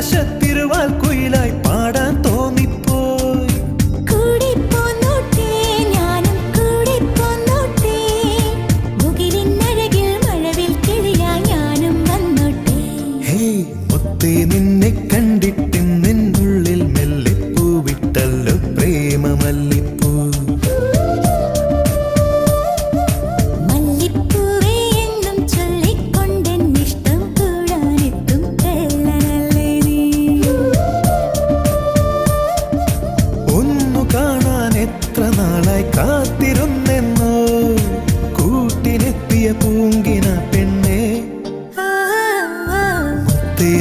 ആകാശത്തിരുവാൽ കുയിലായി പാടാൻ തോന്നിപ്പോയി. കൂടെ പോന്നോട്ടെ ഞാനും കൂടെ പോന്നോട്ടെ, മുകിലിനഴകിൽ മഴവിൽ കിളിയായി ഞാനും വന്നോട്ടെ. ഹേ മുത്തേ നിന്നെ കണ്ട